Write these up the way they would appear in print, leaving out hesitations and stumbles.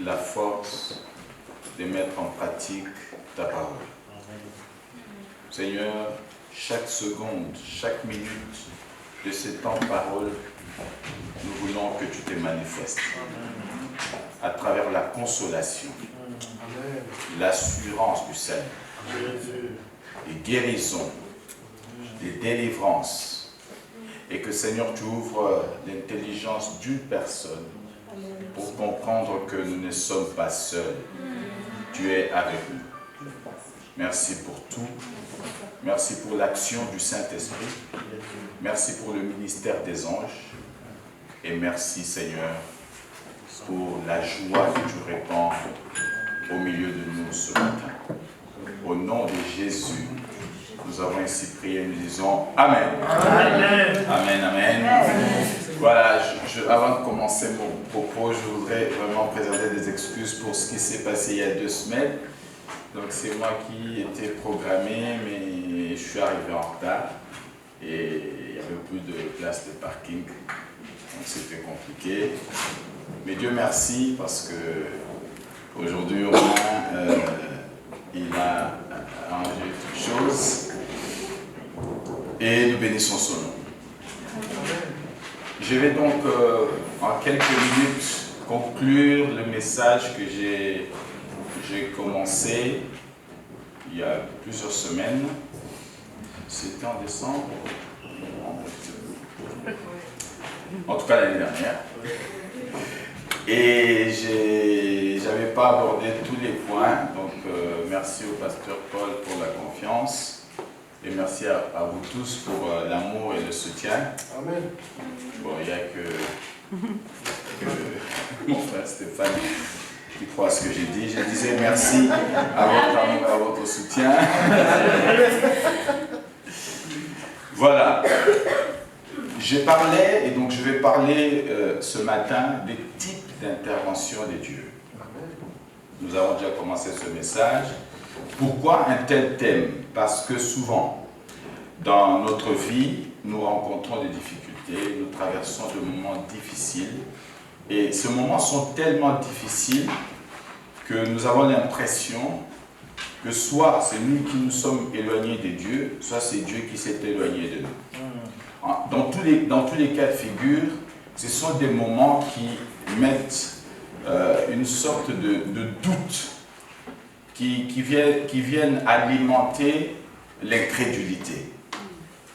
la force de mettre en pratique ta parole. Seigneur, chaque seconde, chaque minute de ce temps de parole, nous voulons que tu te manifestes à travers la consolation, l'assurance du salut, les guérisons, les délivrances, et que Seigneur, tu ouvres l'intelligence d'une personne pour comprendre que nous ne sommes pas seuls. Tu es avec nous. Merci pour tout. Merci pour l'action du Saint-Esprit. Merci pour le ministère des anges. Et merci, Seigneur, pour la joie que tu répands au milieu de nous ce matin. Au nom de Jésus, nous avons ainsi prié, nous disons Amen. Amen. Amen, amen. Voilà, avant de commencer mon propos, je voudrais vraiment présenter des excuses pour ce qui s'est passé il y a 2 semaines. Donc c'est moi qui étais programmé, mais je suis arrivé en retard et il n'y avait plus de place de parking. Donc c'était compliqué. Mais Dieu merci parce que aujourd'hui au moins il a arrangé toutes choses et nous bénissons son nom. Je vais donc en quelques minutes conclure le message que j'ai commencé il y a plusieurs semaines. C'était en décembre. En tout cas l'année dernière. Et je n'avais pas abordé tous les points. Donc merci au pasteur Paul pour la confiance. Et merci à vous tous pour l'amour et le soutien. Amen. Bon, il n'y a que mon frère Stéphane qui croit ce que j'ai dit. Je disais merci à votre amour et à votre soutien. Voilà. Je parlais, et donc je vais parler ce matin des types d'intervention de Dieu. Nous avons déjà commencé ce message. Pourquoi un tel thème? Parce que souvent, dans notre vie, nous rencontrons des difficultés, nous traversons de moments difficiles. Et ces moments sont tellement difficiles que nous avons l'impression que soit c'est nous qui nous sommes éloignés de Dieu, soit c'est Dieu qui s'est éloigné de nous. Dans tous les cas de figure, ce sont des moments qui mettent une sorte de doute qui viennent alimenter l'incrédulité.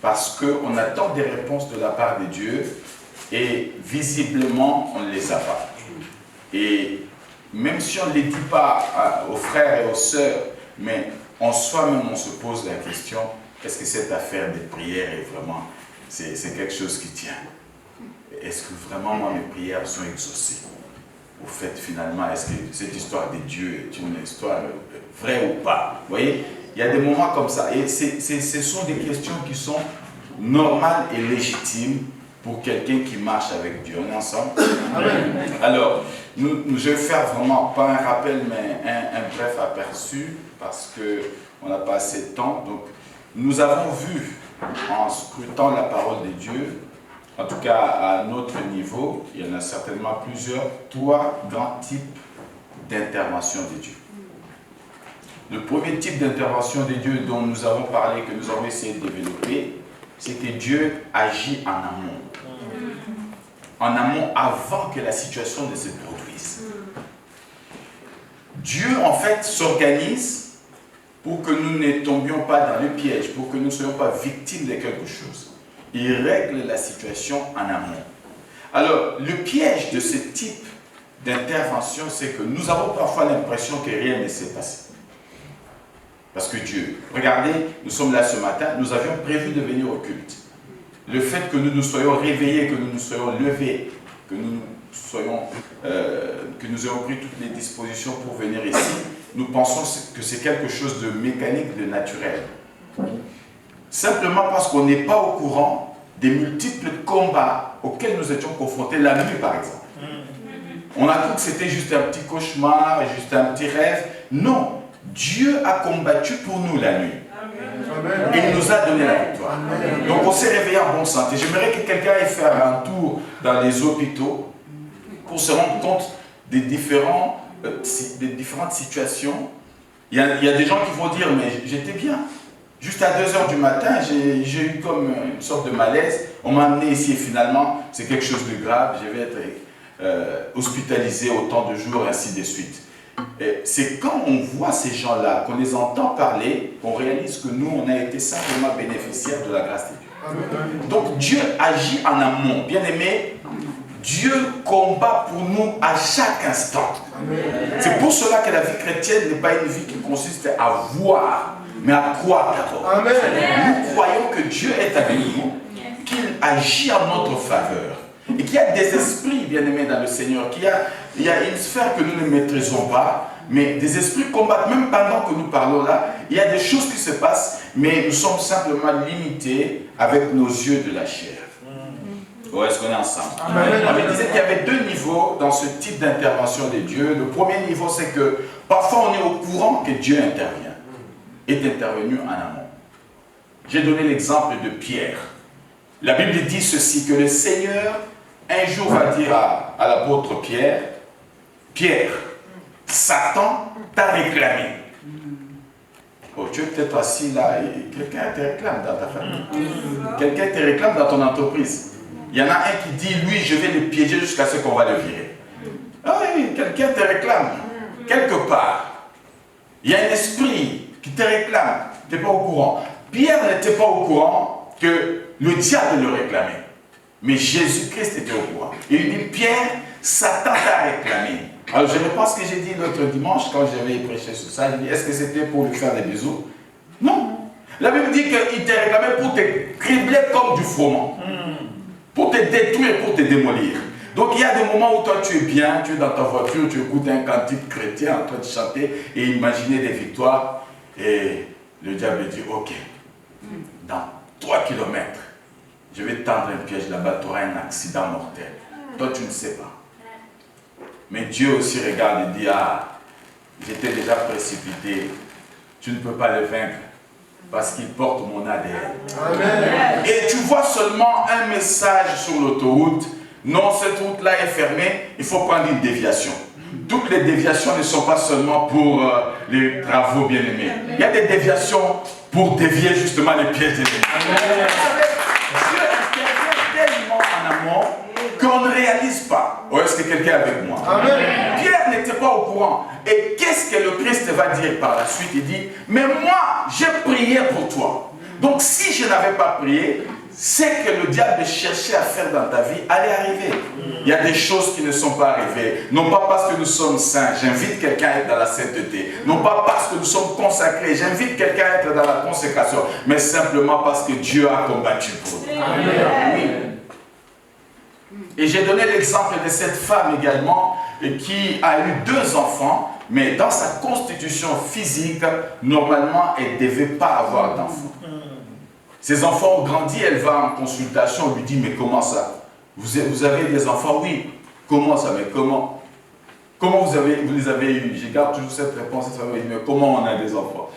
Parce qu'on attend des réponses de la part de Dieu et visiblement on ne les a pas. Et même si on ne les dit pas aux frères et aux sœurs, mais en soi-même on se pose la question, est-ce que cette affaire des prières est vraiment, c'est quelque chose qui tient? Est-ce que vraiment moi mes prières sont exaucées? Au fait, finalement, est-ce que cette histoire de Dieu est une histoire vraie ou pas? Vous voyez, il y a des moments comme ça. Et ce sont des questions qui sont normales et légitimes pour quelqu'un qui marche avec Dieu. On est ensemble? Alors, je vais faire vraiment, pas un rappel, mais un bref aperçu, parce qu'on n'a pas assez de temps. Donc, nous avons vu, en scrutant la parole de Dieu, en tout cas à notre niveau, il y en a certainement plusieurs, 3 grands types d'intervention de Dieu. Le premier type d'intervention de Dieu dont nous avons parlé, que nous avons essayé de développer, c'est que Dieu agit en amont. En amont, avant que la situation ne se produise. Dieu, en fait, s'organise pour que nous ne tombions pas dans le piège, pour que nous ne soyons pas victimes de quelque chose. Il règle la situation en amont. Alors, le piège de ce type d'intervention, c'est que nous avons parfois l'impression que rien ne s'est passé. Parce que Dieu, regardez, nous sommes là ce matin, nous avions prévu de venir au culte. Le fait que nous nous soyons réveillés, que nous nous soyons levés, que nous ayons pris toutes les dispositions pour venir ici, nous pensons que c'est quelque chose de mécanique, de naturel. Simplement parce qu'on n'est pas au courant des multiples combats auxquels nous étions confrontés la nuit, par exemple. On a cru que c'était juste un petit cauchemar, juste un petit rêve. Non, Dieu a combattu pour nous la nuit. Et il nous a donné la victoire. Donc on s'est réveillé en bonne santé. J'aimerais que quelqu'un aille faire un tour dans les hôpitaux pour se rendre compte des différents des différentes situations. Il y a des gens qui vont dire, mais j'étais bien. Juste à 2 h du matin, j'ai eu comme une sorte de malaise. On m'a amené ici et finalement, c'est quelque chose de grave. Je vais être hospitalisé autant de jours, ainsi de suite. C'est quand on voit ces gens-là, qu'on les entend parler, qu'on réalise que nous, on a été simplement bénéficiaires de la grâce de Dieu. Donc Dieu agit en amont. Bien aimé, Dieu combat pour nous à chaque instant. C'est pour cela que la vie chrétienne n'est pas une vie qui consiste à voir, mais à croire d'abord. Nous croyons que Dieu est avec nous, qu'il agit en notre faveur. Et qu'il y a des esprits, bien aimés dans le Seigneur, qu'il y a une sphère que nous ne maîtrisons pas, mais des esprits combattent, même pendant que nous parlons là, il y a des choses qui se passent, mais nous sommes simplement limités avec nos yeux de la chair. Ou est-ce qu'on est ensemble? On me disait qu'il y avait 2 niveaux dans ce type d'intervention de Dieu. Le premier niveau, c'est que parfois on est au courant que Dieu intervient, est intervenu en amont. J'ai donné l'exemple de Pierre. La Bible dit ceci, que le Seigneur, un jour va dire à l'apôtre Pierre, Pierre, Satan t'a réclamé. Oh, tu es peut-être assis là et quelqu'un te réclame dans ta famille. Quelqu'un te réclame dans ton entreprise. Il y en a un qui dit, lui, je vais le piéger jusqu'à ce qu'on va le virer. Ah oui, quelqu'un te réclame. Quelque part, il y a un esprit qui te réclame. Tu n'es pas au courant. Pierre n'était pas au courant que le diable le réclamait. Mais Jésus-Christ était au courant. Et il dit, Pierre, Satan t'a réclamé. Alors je reprends ce que j'ai dit l'autre dimanche quand j'avais prêché sur ça. Il dit, est-ce que c'était pour lui faire des bisous? Non. La Bible dit qu'il t'a réclamé pour te cribler comme du froment. Pour te détruire, pour te démolir. Donc il y a des moments où toi tu es bien, tu es dans ta voiture, tu écoutes un cantique chrétien en train de chanter et imaginer des victoires. Et le diable dit, ok, dans 3 kilomètres, je vais tendre un piège là-bas, tu auras un accident mortel. Toi tu ne sais pas. Mais Dieu aussi regarde et dit, ah, j'étais déjà précipité, tu ne peux pas le vaincre. Parce qu'il porte mon ADN. Amen. Et tu vois seulement un message sur l'autoroute. Non, cette route-là est fermée, il faut prendre une déviation. Toutes les déviations ne sont pas seulement pour les travaux bien-aimés. Il y a des déviations pour dévier justement les pièges des ennemis. Dieu intervient tellement en amont qu'on ne réalise pas. Ou est-ce que quelqu'un est avec moi? Amen. Pierre n'était pas au courant. Et qu'est-ce que le Christ va dire par la suite? Il dit, mais moi, j'ai prié pour toi. Donc si je n'avais pas prié, c'est que le diable cherchait à faire dans ta vie allait arriver. Il y a des choses qui ne sont pas arrivées. Non pas parce que nous sommes saints, j'invite quelqu'un à être dans la sainteté. Non pas parce que nous sommes consacrés, j'invite quelqu'un à être dans la consécration. Mais simplement parce que Dieu a combattu pour nous. Amen. Oui. Et j'ai donné l'exemple de cette femme également qui a eu 2 enfants, mais dans sa constitution physique, normalement, elle ne devait pas avoir d'enfants. Ses enfants ont grandi, elle va en consultation, on lui dit, mais comment ça? Vous avez des enfants? Oui. Comment ça? Mais comment? Comment vous les avez eus? Je garde toujours cette réponse, mais comment on a des enfants?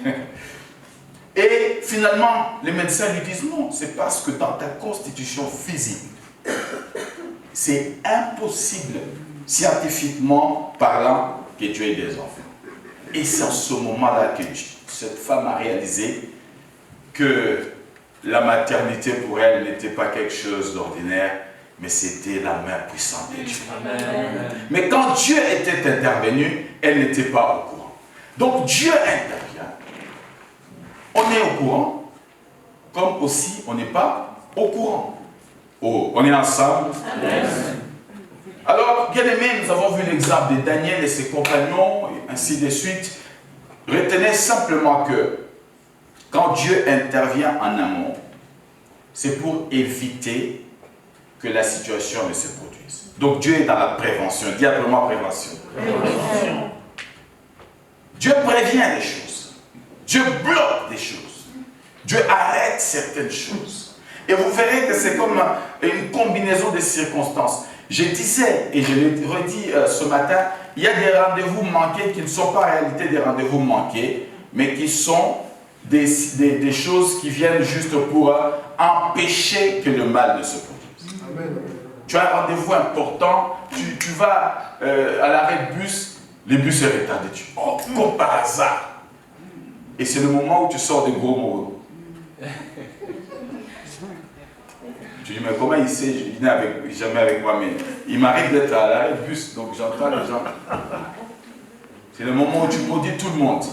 Et finalement, les médecins lui disent, non, c'est parce que dans ta constitution physique, c'est impossible, scientifiquement parlant, que tu aies des enfants. Et c'est en ce moment-là que cette femme a réalisé que la maternité pour elle n'était pas quelque chose d'ordinaire, mais c'était la main puissante de Dieu. Amen. Mais quand Dieu était intervenu, elle n'était pas au courant. Donc Dieu intervient. On est au courant, comme aussi on n'est pas au courant. Oh, on est ensemble. Amen. Alors, bien aimés, nous avons vu l'exemple de Daniel et ses compagnons, et ainsi de suite. Retenez simplement que quand Dieu intervient en amont, c'est pour éviter que la situation ne se produise. Donc Dieu est dans la prévention. Dis après moi prévention. Prévention. Dieu prévient des choses. Dieu bloque des choses. Dieu arrête certaines choses. Et vous verrez que c'est comme une combinaison de circonstances. Je disais, et je l'ai redit ce matin, il y a des rendez-vous manqués qui ne sont pas en réalité des rendez-vous manqués, mais qui sont des choses qui viennent juste pour empêcher que le mal ne se produise. Amen. Tu as un rendez-vous important, tu vas à l'arrêt de bus, le bus est retardé. Oh, comme par hasard. Et c'est le moment où tu sors des gros mots. Tu dis, mais comment il sait, il n'est jamais avec moi, mais il m'arrive d'être à l'arrêt de bus, donc j'entends les gens. C'est le moment où tu maudis tout le monde.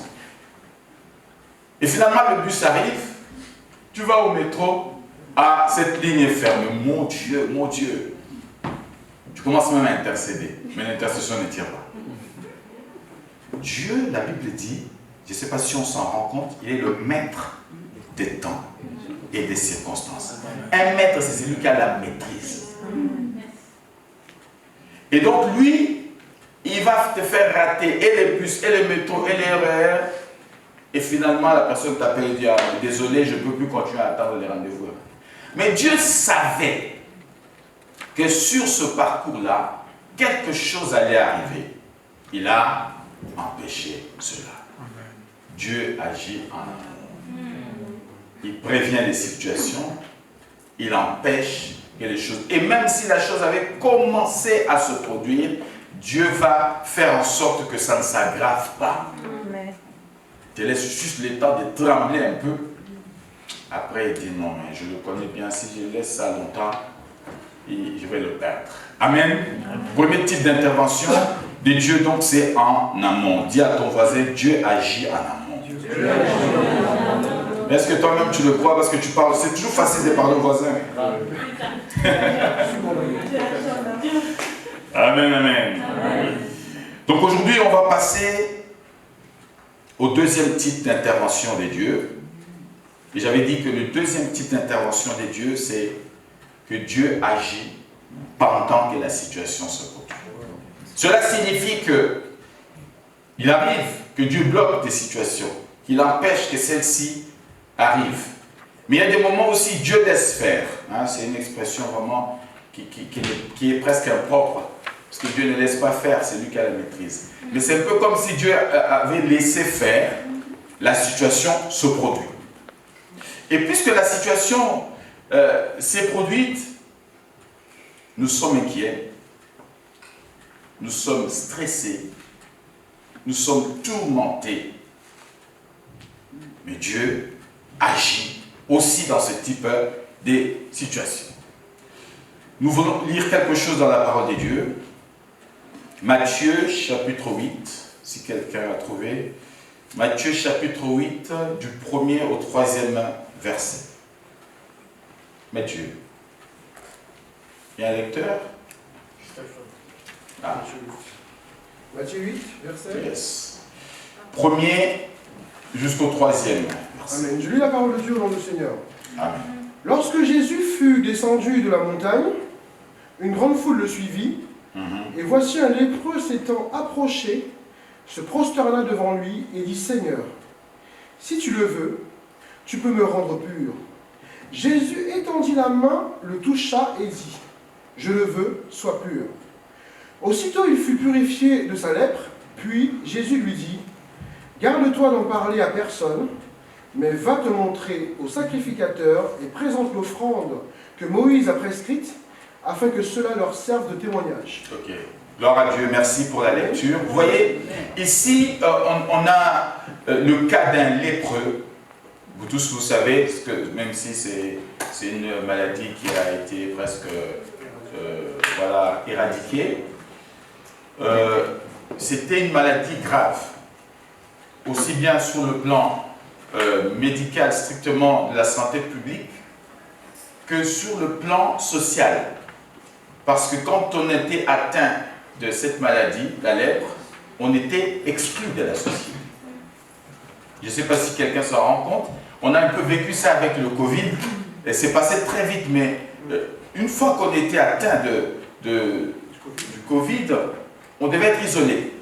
Et finalement, le bus arrive, tu vas au métro, ah, cette ligne est fermée, mon Dieu, mon Dieu. Tu commences même à intercéder, mais l'intercession ne tire pas. Dieu, la Bible dit, je ne sais pas si on s'en rend compte, il est le maître des temps et des circonstances. Un maître, c'est celui qui a la maîtrise. Et donc lui, il va te faire rater et les bus, et les métros, et les RER. Et finalement, la personne t'appelle et dit, ah, désolé, je ne peux plus continuer à attendre les rendez-vous. Mais Dieu savait que sur ce parcours-là, quelque chose allait arriver. Il a empêché cela. Dieu agit en amour. Il prévient les situations, il empêche que les choses... Et même si la chose avait commencé à se produire, Dieu va faire en sorte que ça ne s'aggrave pas. Il te laisse juste le temps de trembler un peu. Après, il dit non, mais je le connais bien, si je laisse ça longtemps, je vais le perdre. Amen. Premier type d'intervention de Dieu, donc, c'est en amont. Dis à ton voisin, Dieu agit en amont. Est-ce que toi-même tu le crois parce que tu parles? C'est toujours facile de parler au voisin. Amen, amen. Donc aujourd'hui, on va passer au deuxième type d'intervention de Dieu. Et j'avais dit que le deuxième type d'intervention de Dieu, c'est que Dieu agit pendant que la situation se produit. Cela signifie que il arrive que Dieu bloque des situations, qu'il empêche que celles-ci arrivent. Mais il y a des moments aussi Dieu laisse faire. Hein, c'est une expression vraiment qui est presque impropre. Parce que Dieu ne laisse pas faire, c'est lui qui a la maîtrise. Mais c'est un peu comme si Dieu avait laissé faire, la situation se produit. Et puisque la situation s'est produite, nous sommes inquiets, nous sommes stressés, nous sommes tourmentés. Mais Dieu agit aussi dans ce type de situation. Nous voulons lire quelque chose dans la parole de Dieu. Matthieu chapitre 8, si quelqu'un a trouvé. Matthieu chapitre 8, du 1er au 3e verset. Matthieu. Il y a un lecteur? Ah. Matthieu 8, verset. Yes. 1er jusqu'au 3e verset. Amen. Je lis la parole de Dieu au nom du Seigneur. Amen. Lorsque Jésus fut descendu de la montagne, une grande foule le suivit, et voici un lépreux s'étant approché, se prosterna devant lui et dit, Seigneur, si tu le veux, tu peux me rendre pur. Jésus étendit la main, le toucha et dit, je le veux, sois pur. Aussitôt il fut purifié de sa lèpre, puis Jésus lui dit, garde-toi d'en parler à personne, mais va te montrer au sacrificateur et présente l'offrande que Moïse a prescrite, afin que cela leur serve de témoignage. Ok. Gloire à Dieu, merci pour la lecture. Vous voyez, ici, on a le cas d'un lépreux. Vous tous, vous savez, que même si c'est une maladie qui a été presque voilà, éradiquée, c'était une maladie grave. Aussi bien sur le plan médical, strictement de la santé publique, que sur le plan social. Parce que quand on était atteint de cette maladie, la lèpre, on était exclu de la société. Je ne sais pas si quelqu'un s'en rend compte. On a un peu vécu ça avec le Covid, et c'est passé très vite, mais une fois qu'on était atteint du Covid, on devait être isolé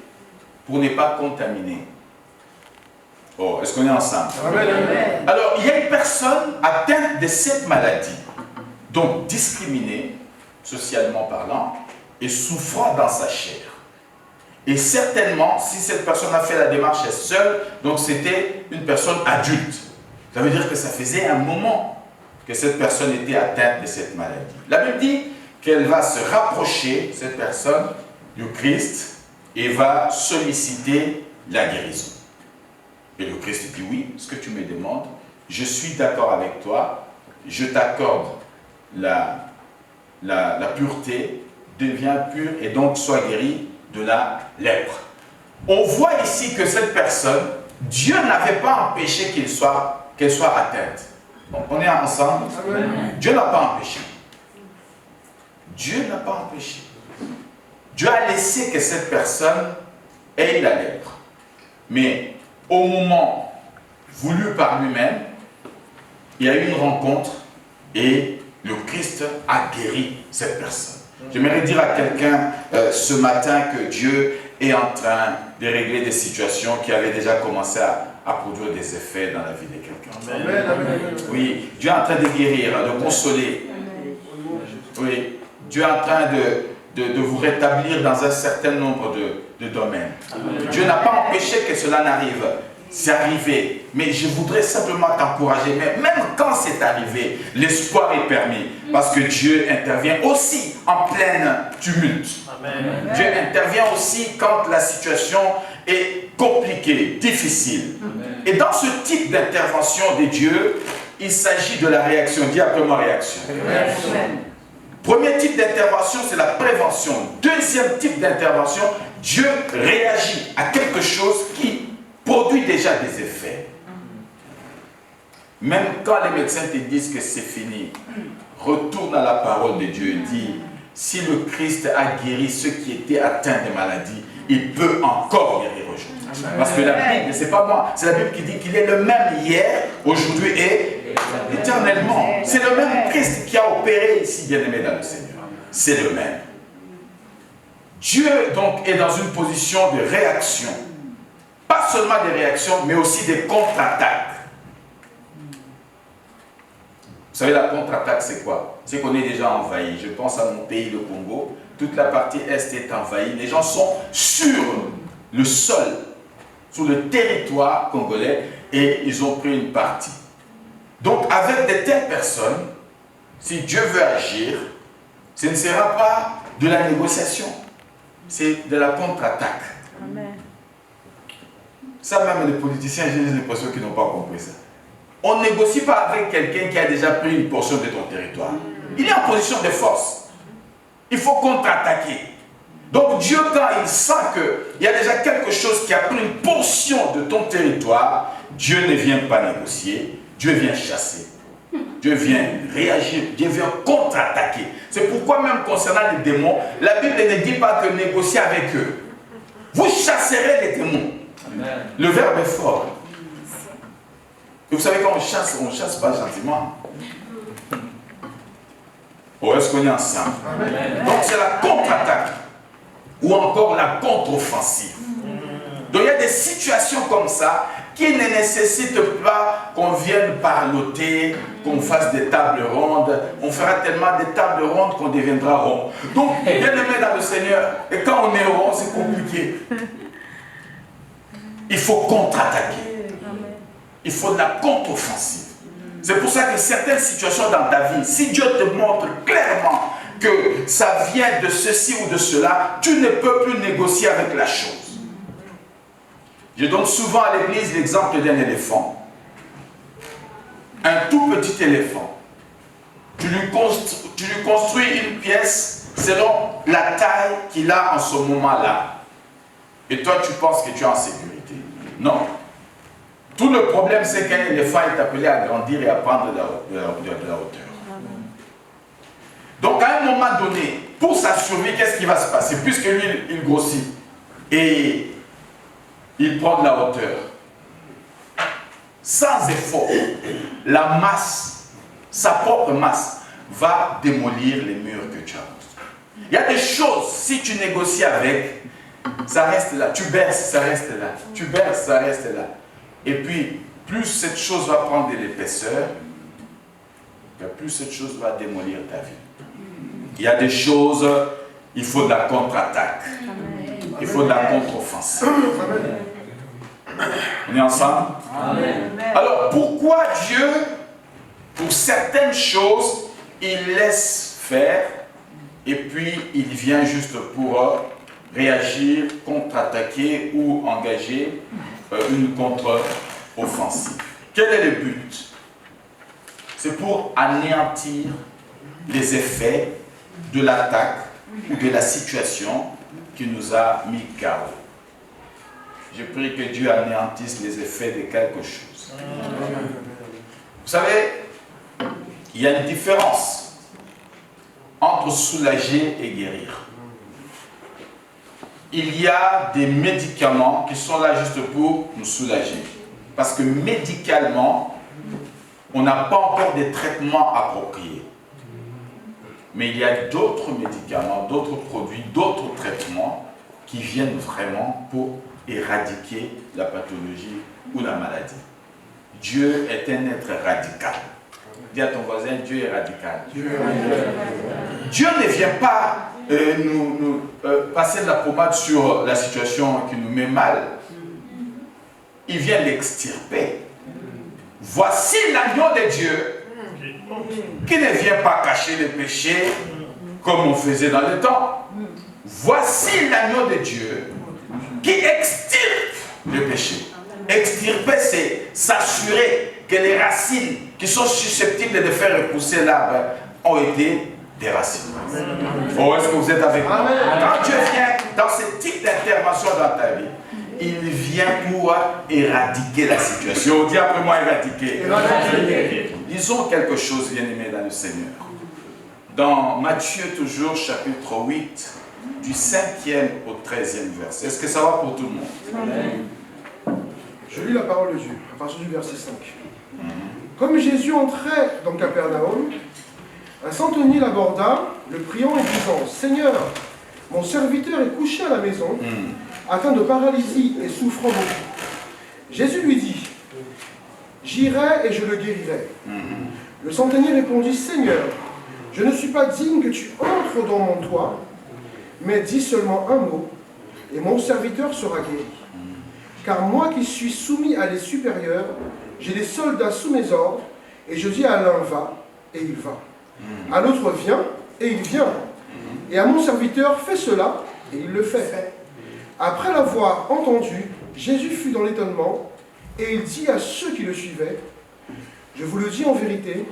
pour ne pas contaminer. Oh, est-ce qu'on est ensemble? Amen. Alors, il y a une personne atteinte de cette maladie, donc discriminée, socialement parlant, et souffrant dans sa chair. Et certainement, si cette personne a fait la démarche seule, donc c'était une personne adulte. Ça veut dire que ça faisait un moment que cette personne était atteinte de cette maladie. La Bible dit qu'elle va se rapprocher, cette personne, du Christ, et va solliciter la guérison. Et le Christ dit oui, ce que tu me demandes, je suis d'accord avec toi, je t'accorde la pureté, deviens pur et donc sois guéri de la lèpre. On voit ici que cette personne, Dieu n'avait pas empêché qu'elle soit atteinte. Donc on est ensemble. Amen. Dieu n'a pas empêché. Dieu n'a pas empêché. Dieu a laissé que cette personne ait la lèpre. Mais au moment voulu par lui-même, il y a eu une rencontre et le Christ a guéri cette personne. J'aimerais dire à quelqu'un ce matin que Dieu est en train de régler des situations qui avaient déjà commencé à produire des effets dans la vie de quelqu'un. Amen, amen. Oui, Dieu est en train de guérir, de consoler. Oui, Dieu est en train de vous rétablir dans un certain nombre de domaines. Amen. Dieu n'a pas empêché que cela n'arrive. C'est arrivé, mais je voudrais simplement t'encourager. Mais même quand c'est arrivé, l'espoir est permis. Parce que Dieu intervient aussi en pleine tumulte. Amen. Dieu intervient aussi quand la situation est compliquée, difficile. Amen. Et dans ce type d'intervention de Dieu, il s'agit de la réaction. Dis après moi réaction. Amen. Premier type d'intervention, c'est la prévention. Deuxième type d'intervention, Dieu réagit à quelque chose qui produit déjà des effets. Même quand les médecins te disent que c'est fini, retourne à la parole de Dieu et dis, si le Christ a guéri ceux qui étaient atteints de maladies, il peut encore guérir aujourd'hui. Parce que la Bible, c'est pas moi, c'est la Bible qui dit qu'il est le même hier, aujourd'hui et éternellement. C'est le même Christ qui a opéré ici, bien-aimé dans le Seigneur. C'est le même. Dieu donc est dans une position de réaction. Pas seulement des réactions, mais aussi des contre-attaques. Vous savez, la contre-attaque, c'est quoi? C'est qu'on est déjà envahi. Je pense à mon pays, le Congo. Toute la partie Est est envahie. Les gens sont sur le sol, sur le territoire congolais, et ils ont pris une partie. Donc, avec de telles personnes, si Dieu veut agir, ce ne sera pas de la négociation, c'est de la contre-attaque. Amen. Ça, même les politiciens, j'ai l'impression qu'ils n'ont pas compris ça. On ne négocie pas avec quelqu'un qui a déjà pris une portion de ton territoire. Il est en position de force. Il faut contre-attaquer. Donc Dieu, quand il sent qu'il y a déjà quelque chose qui a pris une portion de ton territoire, Dieu ne vient pas négocier, Dieu vient chasser. Dieu vient réagir, Dieu vient contre-attaquer. C'est pourquoi même concernant les démons, la Bible ne dit pas que négocier avec eux. Vous chasserez les démons. Amen. Le verbe est fort. Et vous savez, quand on chasse pas gentiment. Ou est-ce qu'on est ensemble? Amen. Donc c'est la contre-attaque. Ou encore la contre-offensive. Donc il y a des situations comme ça qui ne nécessitent pas qu'on vienne parloter, qu'on fasse des tables rondes. On fera tellement des tables rondes qu'on deviendra rond. Donc, bien aimé dans le Seigneur, et quand on est rond, c'est compliqué. Il faut contre-attaquer. Il faut de la contre-offensive. C'est pour ça que certaines situations dans ta vie, si Dieu te montre clairement que ça vient de ceci ou de cela, tu ne peux plus négocier avec la chose. Je donne souvent à l'église l'exemple d'un éléphant. Un tout petit éléphant. Tu lui construis une pièce selon la taille qu'il a en ce moment-là. Et toi, tu penses que tu es en sécurité. Non. Tout le problème, c'est qu'un éléphant est appelé à grandir et à prendre de la hauteur. Donc, à un moment donné, pour sa survie, qu'est-ce qui va se passer? Puisque lui, il grossit et il prend de la hauteur. Sans effort, la masse, sa propre masse, va démolir les murs que tu as. Il y a des choses, si tu négocies avec, ça reste là. Tu berces, ça reste là. Tu berces, ça reste là. Et puis, plus cette chose va prendre de l'épaisseur, plus cette chose va démolir ta vie. Il y a des choses, il faut de la contre-attaque. Il faut de la contre-offensive. On est ensemble? Amen. Alors, pourquoi Dieu, pour certaines choses, il laisse faire et puis il vient juste pour réagir, contre-attaquer ou engager une contre-offensive. Quel est le but? C'est pour anéantir les effets de l'attaque ou de la situation qui nous a mis KO. Je prie que Dieu anéantisse les effets de quelque chose. Vous savez, il y a une différence entre soulager et guérir. Il y a des médicaments qui sont là juste pour nous soulager. Parce que médicalement, on n'a pas encore des traitements appropriés. Mais il y a d'autres médicaments, d'autres produits, d'autres traitements qui viennent vraiment pour éradiquer la pathologie ou la maladie. Dieu est un être radical. Dis à ton voisin, Dieu est radical. Dieu ne vient pas nous passer de la pommade sur la situation qui nous met mal. Il vient l'extirper. Voici l'agneau de Dieu qui ne vient pas cacher les péchés comme on faisait dans le temps. Voici l'agneau de Dieu qui extirpe le péché. Extirper, c'est s'assurer que les racines qui sont susceptibles de faire repousser l'arbre ont été déracinées. Oh, est-ce que vous êtes avec moi? Quand Dieu vient dans ce type d'intervention dans ta vie, il vient pour éradiquer la situation. Dis après moi, éradiquer. Disons quelque chose, bien-aimé dans le Seigneur. Dans Matthieu, toujours, chapitre 8, du 5e au 13e verset. Est-ce que ça va pour tout le monde? Amen. Je lis la parole de Dieu, à partir du verset 5. Comme Jésus entrait dans Capernaum, un centenier l'aborda, le priant et disant, « Seigneur, mon serviteur est couché à la maison, atteint de paralysie et souffrant beaucoup. » Jésus lui dit, « J'irai et je le guérirai. » Le centenier répondit, « Seigneur, je ne suis pas digne que tu entres dans mon toit, mais dis seulement un mot, et mon serviteur sera guéri. Car moi qui suis soumis à des supérieurs, j'ai des soldats sous mes ordres, et je dis à l'un va, et il va. À l'autre viens, et il vient. Et à mon serviteur fais cela, et il le fait. Après l'avoir entendu, Jésus fut dans l'étonnement, et il dit à ceux qui le suivaient, je vous le dis en vérité,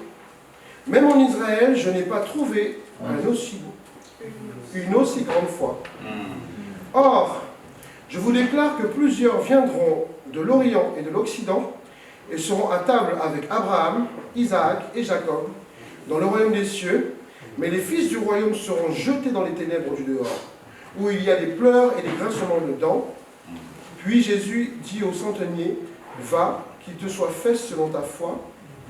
même en Israël, je n'ai pas trouvé une aussi grande foi. Or, je vous déclare que plusieurs viendront de l'Orient et de l'Occident et seront à table avec Abraham, Isaac et Jacob dans le royaume des cieux, mais les fils du royaume seront jetés dans les ténèbres du dehors, où il y a des pleurs et des grincements de dents. Puis Jésus dit au centenier, va, qu'il te soit fait selon ta foi.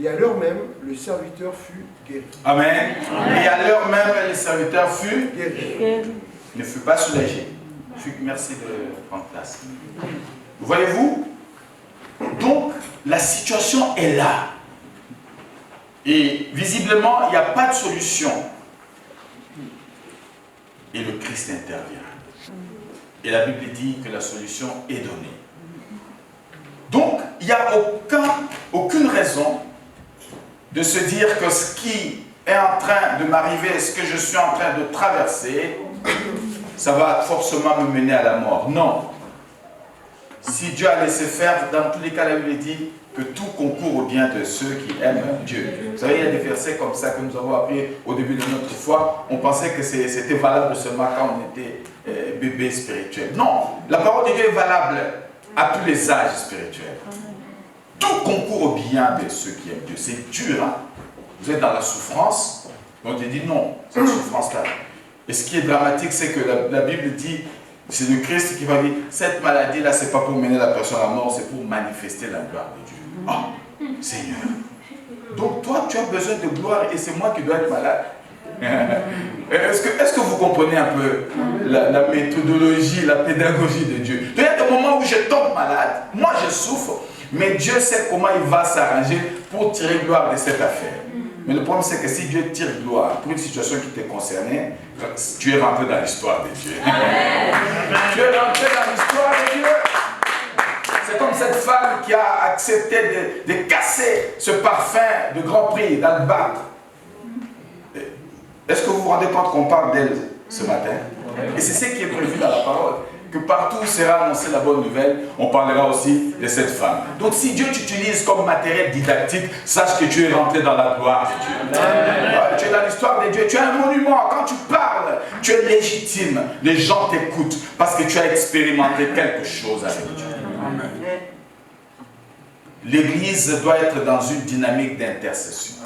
Et à l'heure même, le serviteur fut guéri. Amen. Et à l'heure même, le serviteur fut guéri. Ne fut pas soulagé. Merci de prendre place. Voyez-vous? Donc, la situation est là. Et visiblement, il n'y a pas de solution. Et le Christ intervient. Et la Bible dit que la solution est donnée. Donc, il n'y a aucune raison de se dire que ce qui est en train de m'arriver, ce que je suis en train de traverser, ça va forcément me mener à la mort. Non. Si Dieu a laissé faire, dans tous les cas, la Bible dit que tout concourt au bien de ceux qui aiment Dieu. Vous savez, il y a des versets comme ça que nous avons appris au début de notre foi. On pensait que c'était valable seulement quand on était bébé spirituel. Non, la parole de Dieu est valable à tous les âges spirituels. Tout concourt au bien de ceux qui aiment Dieu. C'est dur, hein? Vous êtes dans la souffrance, donc il dit non, cette souffrance-là. Et ce qui est dramatique, c'est que la Bible dit, c'est le Christ qui va dire, cette maladie-là, c'est pas pour mener la personne à la mort, c'est pour manifester la gloire de Dieu. Oh, Seigneur. Donc toi, tu as besoin de gloire et c'est moi qui dois être malade. Est-ce que vous comprenez un peu la méthodologie, la pédagogie de Dieu? Il y a des moments où je tombe malade, moi je souffre, mais Dieu sait comment il va s'arranger pour tirer gloire de cette affaire. Mais le problème, c'est que si Dieu tire gloire pour une situation qui t'est concernée, tu es rentré dans l'histoire de Dieu. Tu es rentré dans l'histoire de Dieu. C'est comme cette femme qui a accepté de casser ce parfum de grand prix dans le bar. Est-ce que vous vous rendez compte qu'on parle d'elle ce matin. Et c'est ce qui est prévu dans la parole. Que partout où sera annoncée la bonne nouvelle, on parlera aussi de cette femme. Donc si Dieu t'utilise comme matériel didactique, sache que tu es rentré dans la gloire de Dieu. Tu es dans l'histoire de Dieu, tu es un monument. Quand tu parles, tu es légitime. Les gens t'écoutent parce que tu as expérimenté quelque chose avec Dieu. L'Église doit être dans une dynamique d'intercession.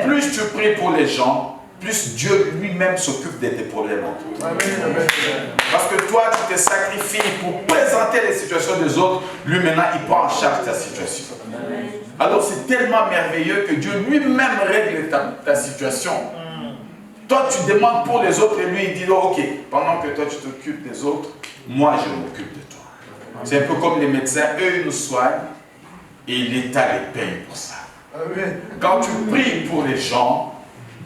Plus tu pries pour les gens, plus Dieu lui-même s'occupe de tes problèmes. Parce que toi, tu te sacrifies pour présenter les situations des autres. Lui, maintenant, il prend en charge ta situation. Alors, c'est tellement merveilleux que Dieu lui-même règle ta situation. Toi, tu demandes pour les autres et lui, il dit, oh, ok, pendant que toi, tu t'occupes des autres, moi, je m'occupe de toi. C'est un peu comme les médecins, eux, ils nous soignent et l'État les paye pour ça. Quand tu pries pour les gens,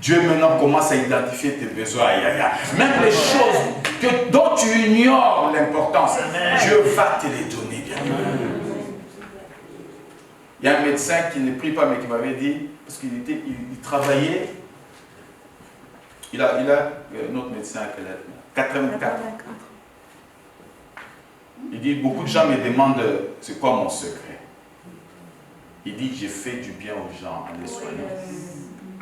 Dieu maintenant commence à identifier tes besoins. Même les choses dont tu ignores l'importance, Dieu va te les donner. Bien. Il y a un médecin qui ne prie pas, mais qui m'avait dit, parce qu'il travaillait, il a un autre médecin à quel âge? 84. Il dit, beaucoup de gens me demandent, c'est quoi mon secret? Il dit, j'ai fait du bien aux gens en les soignant.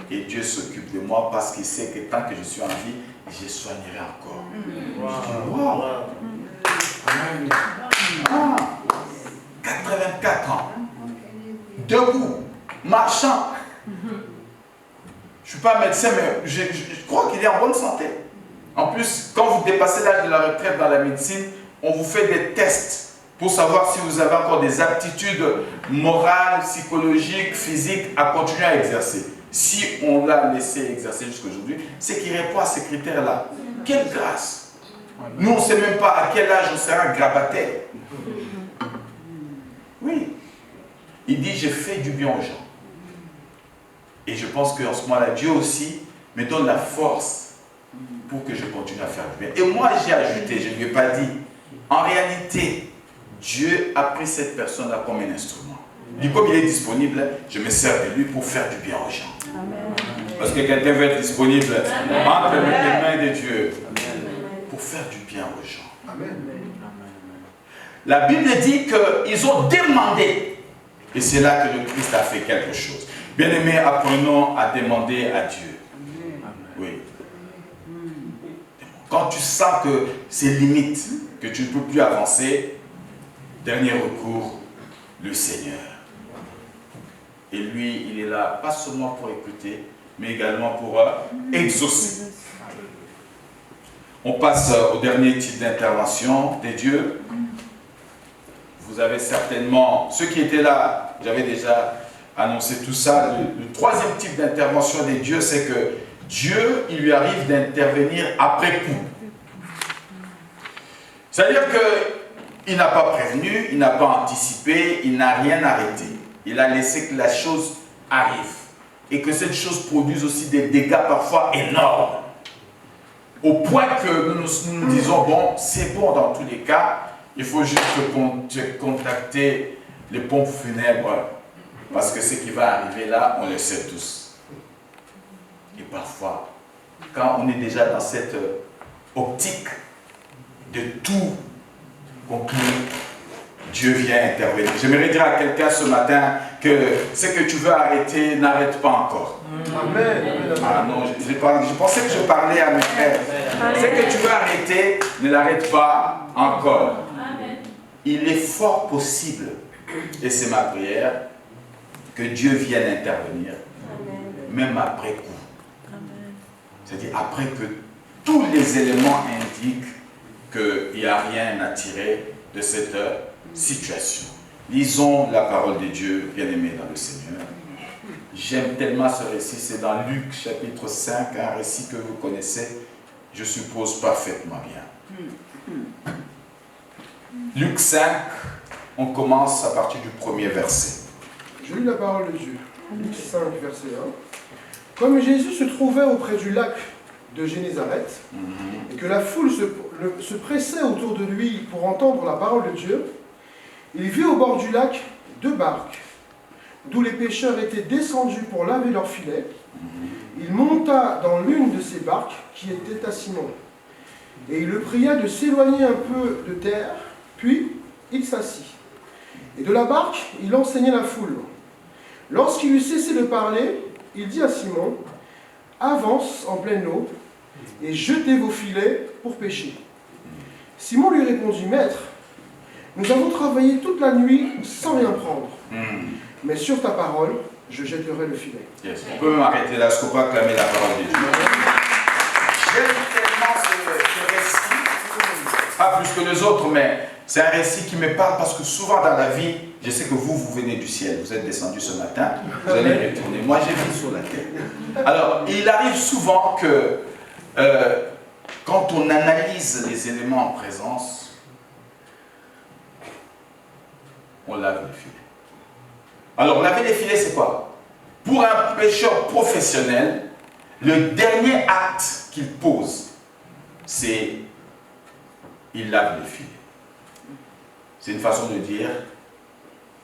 Et Dieu s'occupe de moi parce qu'il sait que tant que je suis en vie, je soignerai encore. Wow. 84 ans. Debout, marchant. Je ne suis pas médecin, mais je crois qu'il est en bonne santé. En plus, quand vous dépassez l'âge de la retraite dans la médecine, on vous fait des tests pour savoir si vous avez encore des aptitudes morales, psychologiques, physiques à continuer à exercer. Si on l'a laissé exercer jusqu'à aujourd'hui, c'est qu'il répond à ces critères-là. Quelle grâce! Nous, on ne sait même pas à quel âge on sera grabataire. Oui. Il dit, j'ai fait du bien aux gens. Et je pense qu'en ce moment-là, Dieu aussi me donne la force pour que je continue à faire du bien. Et moi, j'ai ajouté, je ne lui ai pas dit, en réalité, Dieu a pris cette personne-là comme un instrument. Il dit, comme il est disponible, je me sers de lui pour faire du bien aux gens. Amen. Parce que quelqu'un veut être disponible entre les mains de Dieu pour faire du bien aux gens. Amen. La Bible dit qu'ils ont demandé. Et c'est là que le Christ a fait quelque chose. Bien-aimés, apprenons à demander à Dieu. Oui. Quand tu sens que c'est limite, que tu ne peux plus avancer, dernier recours, le Seigneur. Et lui, il est là, pas seulement pour écouter, mais également pour exaucer. On passe au dernier type d'intervention des dieux. Vous avez certainement, ceux qui étaient là, j'avais déjà annoncé tout ça. Le troisième type d'intervention des dieux, c'est que Dieu, il lui arrive d'intervenir après coup. C'est-à-dire qu'il n'a pas prévenu, il n'a pas anticipé, il n'a rien arrêté. Il a laissé que la chose arrive. Et que cette chose produise aussi des dégâts parfois énormes. Au point que nous disons, bon, c'est bon dans tous les cas, il faut juste contacter les pompes funèbres. Parce que ce qui va arriver là, on le sait tous. Et parfois, quand on est déjà dans cette optique de tout conclure, Dieu vient intervenir. J'aimerais dire à quelqu'un ce matin que ce que tu veux arrêter, n'arrête pas encore. Amen. Ah non, je pensais que je parlais à mes frères. Ce que tu veux arrêter, ne l'arrête pas encore. Amen. Il est fort possible, et c'est ma prière, que Dieu vienne intervenir, même après coup. C'est-à-dire après que tous les éléments indiquent qu'il n'y a rien à tirer de cette situation. Lisons la parole de Dieu, bien-aimés dans le Seigneur. J'aime tellement ce récit, c'est dans Luc chapitre 5, un récit que vous connaissez, je suppose, parfaitement bien. Luc 5, on commence à partir du premier verset. Je lis la parole de Dieu. Luc 5, verset 1. Comme Jésus se trouvait auprès du lac de Génézareth, et que la foule se pressait autour de lui pour entendre la parole de Dieu, il vit au bord du lac 2 barques, d'où les pêcheurs étaient descendus pour laver leurs filets. Il monta dans l'une de ces barques, qui était à Simon. Et il le pria de s'éloigner un peu de terre, puis il s'assit. Et de la barque, il enseignait la foule. Lorsqu'il eut cessé de parler, il dit à Simon, « Avance en pleine eau et jetez vos filets pour pêcher. » Simon lui répondit, « Maître, nous avons travaillé toute la nuit sans rien prendre. Mais sur ta parole, je jetterai le filet. » Yes. On peut même arrêter là, parce qu'on peut acclamer la parole de Dieu. J'aime tellement ce récit, pas plus que les autres, mais c'est un récit qui me parle parce que souvent dans la vie, je sais que vous venez du ciel, vous êtes descendu ce matin, vous allez retourner. Moi, j'ai vu sur la terre. Alors, il arrive souvent que quand on analyse les éléments en présence, on lave les filets. Alors, laver les filets, c'est quoi? Pour un pêcheur professionnel, le dernier acte qu'il pose, c'est il lave les filets. C'est une façon de dire,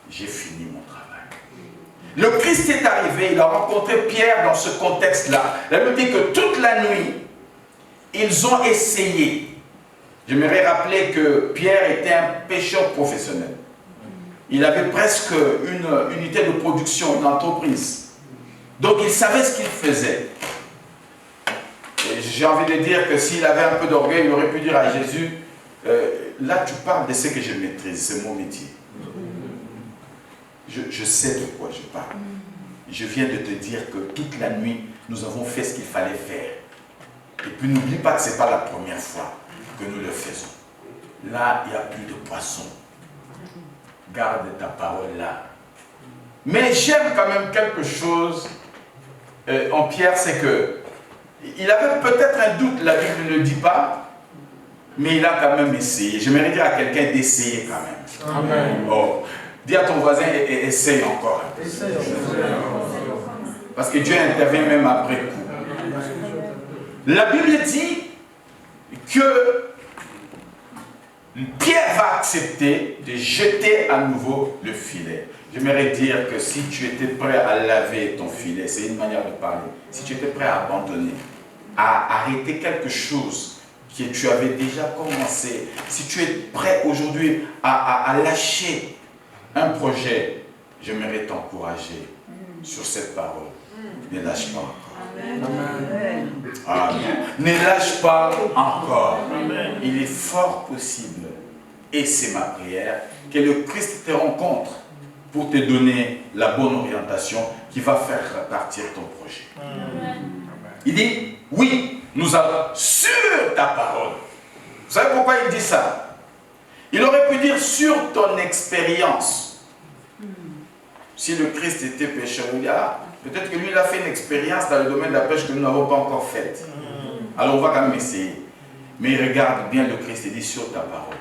j'ai fini mon travail. Le Christ est arrivé, il a rencontré Pierre dans ce contexte-là. La Bible dit que toute la nuit, ils ont essayé. J'aimerais rappeler que Pierre était un pêcheur professionnel. Il avait presque une unité de production, une entreprise. Donc il savait ce qu'il faisait. J'ai envie de dire que s'il avait un peu d'orgueil, il aurait pu dire à Jésus, là tu parles de ce que je maîtrise, c'est mon métier. Je sais de quoi je parle. Je viens de te dire que toute la nuit, nous avons fait ce qu'il fallait faire. Et puis n'oublie pas que ce n'est pas la première fois que nous le faisons. Là, il n'y a plus de poissons. Garde ta parole là. Mais j'aime quand même quelque chose en Pierre, c'est que il avait peut-être un doute, la Bible ne le dit pas, mais il a quand même essayé. J'aimerais dire à quelqu'un d'essayer quand même. Amen. Oh. Dis à ton voisin, essaye encore. Parce que Dieu intervient même après coup. La Bible dit que Pierre va accepter de jeter à nouveau le filet. J'aimerais dire que si tu étais prêt à laver ton filet, c'est une manière de parler, si tu étais prêt à abandonner, à arrêter quelque chose que tu avais déjà commencé, si tu es prêt aujourd'hui à lâcher un projet, j'aimerais t'encourager sur cette parole. Ne lâche pas encore. Amen. Amen. Ne lâche pas encore. Amen. Il est fort possible, et c'est ma prière, que le Christ te rencontre pour te donner la bonne orientation qui va faire partir ton projet. Amen. Il dit, oui, nous avons sur ta parole. Vous savez pourquoi il dit ça? Il aurait pu dire sur ton expérience. Si le Christ était pêcheur, il dit, ah, peut-être que lui, il a fait une expérience dans le domaine de la pêche que nous n'avons pas encore faite. Alors on va quand même essayer. Mais il regarde bien le Christ et dit sur ta parole.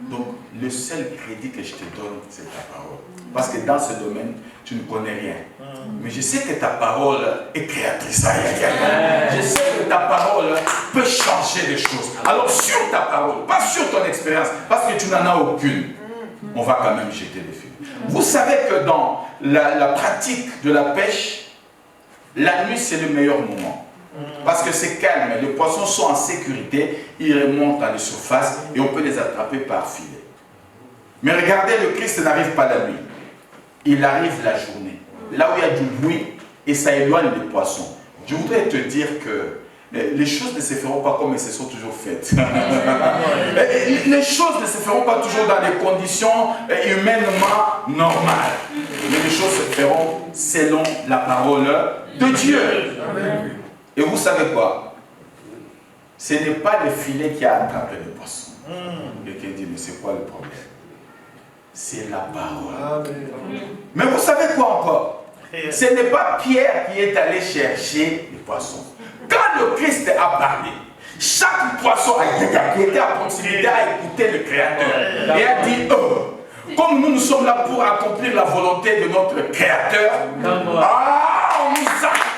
Donc le seul crédit que je te donne, c'est ta parole. Parce que dans ce domaine, tu ne connais rien. Mais je sais que ta parole est créatrice. Je sais que ta parole peut changer les choses. Alors sur ta parole, pas sur ton expérience, parce que tu n'en as aucune, on va quand même jeter les filets. Vous savez que dans la pratique de la pêche, la nuit c'est le meilleur moment. Parce que c'est calme, les poissons sont en sécurité, ils remontent à la surface et on peut les attraper par filet. Mais regardez, le Christ n'arrive pas la nuit. Il arrive la journée. Là où il y a du bruit et ça éloigne les poissons. Je voudrais te dire que les choses ne se feront pas comme elles se sont toujours faites. Les choses ne se feront pas toujours dans des conditions humainement normales. Mais les choses se feront selon la parole de Dieu. Et vous savez quoi? Ce n'est pas le filet qui a attrapé le poisson. Quelqu'un dit, mais c'est quoi le problème? C'est la parole. Mais vous savez quoi encore? Ce n'est pas Pierre qui est allé chercher les poissons. Quand le Christ a parlé, chaque poisson qui était à proximité a écouté le Créateur et a dit, oh, comme nous sommes là pour accomplir la volonté de notre Créateur, ah,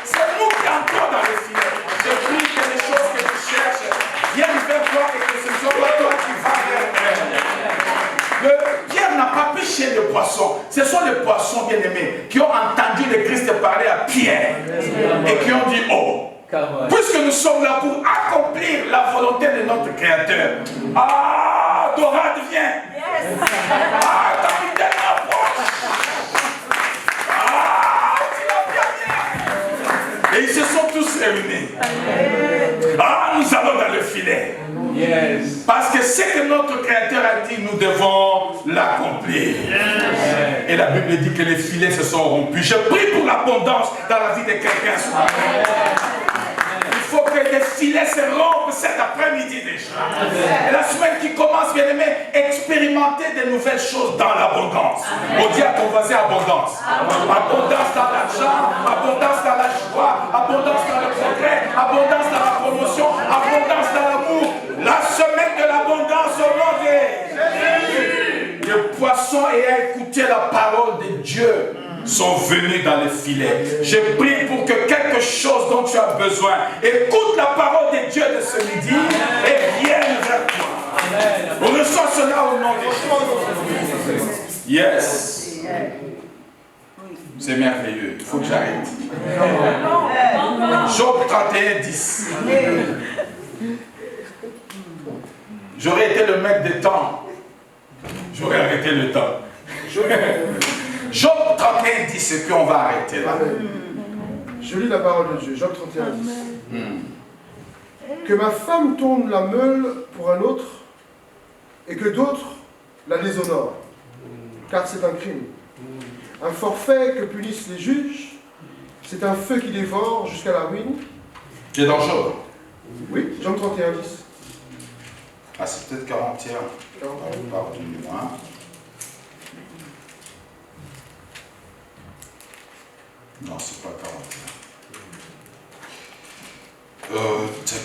c'est nous qui entrons dans le filet. Je prie que les choses que tu cherches viennent vers toi et que ce soit pas toi qui vas vers eux. Pierre n'a pas pêché le poisson. Ce sont les poissons bien-aimés qui ont entendu le Christ parler à Pierre et qui ont dit, oh, Puisque nous sommes là pour accomplir la volonté de notre Créateur. Ah, Dora devient. Ah, capitaine approche. Ah, tu vas bien. Et ils se sont tous réunis. Ah, nous allons dans le filet. Parce que ce que notre Créateur a dit, nous devons l'accomplir. Et la Bible dit que les filets se sont rompus. Je prie pour l'abondance dans la vie de quelqu'un. Il faut que les filets se rompent cet après-midi déjà. Et la semaine qui commence, bien aimé, expérimenter de nouvelles choses dans l'abondance. On dit à ton voisin abondance. Abondance dans l'argent, abondance dans la joie, abondance dans le progrès, abondance dans la promotion, abondance dans l'amour. La semaine de l'abondance au nom de Jésus. Les poissons ayant écouté la parole de Dieu sont venus dans les filets. Je prie pour que quelque chose dont tu as besoin, écoute la parole de Dieu de ce midi et vienne vers toi. On reçoit cela au nom de Jésus. Yes. C'est merveilleux. Il faut que j'arrête. Job 31, 10. J'aurais été le maître des temps. J'aurais arrêté le temps. Job 31, 10, et puis on va arrêter là. Amen. Je lis la parole de Dieu, Job 31, 10. Que ma femme tourne la meule pour un autre et que d'autres la déshonorent, car c'est un crime. Un forfait que punissent les juges, c'est un feu qui dévore jusqu'à la ruine. C'est dans Job. Oui, Job 31, 10. Ah, c'est peut-être 41. Pardonnez-moi. Non, c'est pas 41. Tac.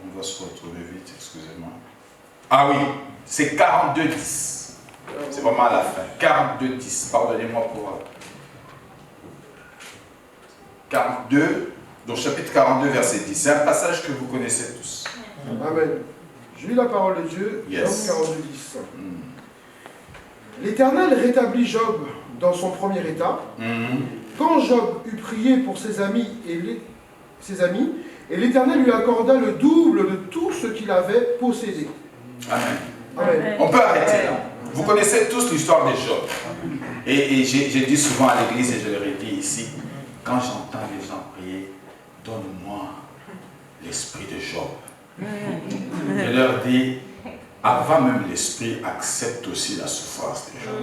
On va se retrouver vite, excusez-moi. Ah oui, c'est 42, 10. C'est vraiment à la fin. 42, 10. Pardonnez-moi pour... 42, donc chapitre 42, verset 10. C'est un passage que vous connaissez tous. Amen. Je lis la parole de Dieu, Yes. Job 42, 10. L'Éternel rétablit Job dans son premier état. Quand Job eut prié pour ses amis, et l'Éternel lui accorda le double de tout ce qu'il avait possédé. Amen. Amen. On peut arrêter là. Vous connaissez tous l'histoire de Job. Et j'ai dit souvent à l'église, et je le redis ici, quand j'entends les gens prier, donne-moi l'esprit de Job. Je leur dis, avant même l'esprit, accepte aussi la souffrance de Job.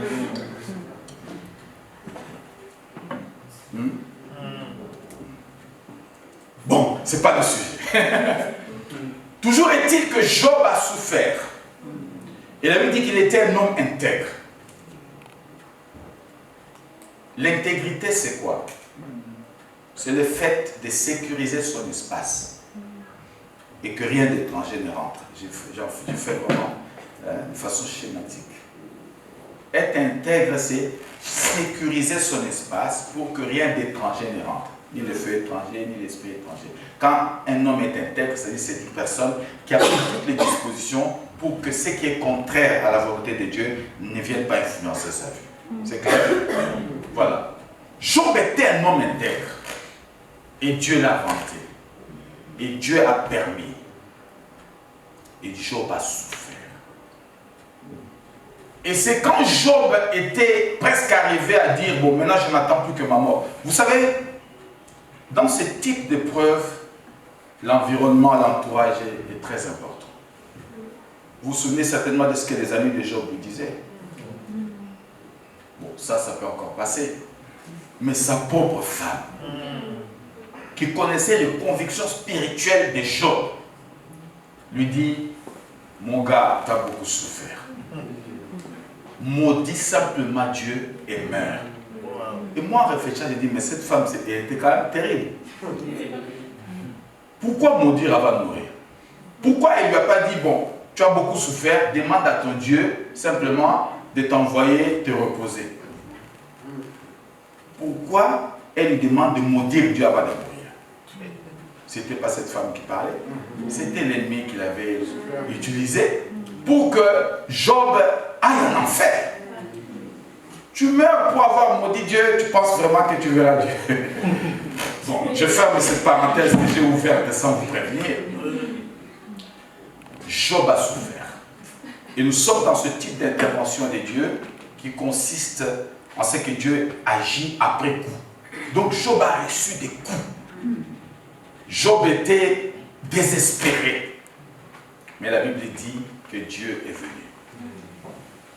Bon, c'est pas le sujet. Toujours est-il que Job a souffert. Et la Bible dit qu'il était un homme intègre. L'intégrité, c'est quoi? C'est le fait de sécuriser son espace et que rien d'étranger ne rentre. J'ai fait vraiment de façon schématique. Être intègre, c'est sécuriser son espace pour que rien d'étranger ne rentre. Ni le feu étranger, ni l'esprit étranger. Quand un homme est intègre, c'est-à-dire c'est une personne qui a pris toutes les dispositions pour que ce qui est contraire à la volonté de Dieu ne vienne pas influencer sa vie. C'est clair? Voilà. Job était un homme intègre. Et Dieu l'a vanté. Et Dieu a permis. Et Job a souffert. Et c'est quand Job était presque arrivé à dire, bon, maintenant je n'attends plus que ma mort. Vous savez, dans ce type d'épreuve, l'environnement, l'entourage est très important. Vous vous souvenez certainement de ce que les amis de Job lui disaient. Bon, ça peut encore passer. Mais sa pauvre femme, qui connaissait les convictions spirituelles de Job, lui dit, mon gars, tu as beaucoup souffert. Maudis simplement Dieu et meurs. Et moi, en réfléchissant, j'ai dit, mais cette femme, elle était quand même terrible. Pourquoi maudire avant de mourir? Pourquoi elle ne lui a pas dit, bon, tu as beaucoup souffert, demande à ton Dieu simplement de t'envoyer te reposer? Pourquoi elle lui demande de maudire Dieu avant de mourir? Ce n'était pas cette femme qui parlait, c'était l'ennemi qui l'avait utilisé pour que Job aille en enfer. Tu meurs pour avoir maudit Dieu, tu penses vraiment que tu verras Dieu. Bon, je ferme cette parenthèse que j'ai ouverte sans vous prévenir. Job a souffert. Et nous sommes dans ce type d'intervention de Dieu qui consiste en ce que Dieu agit après coup. Donc Job a reçu des coups. Job était désespéré. Mais la Bible dit que Dieu est venu.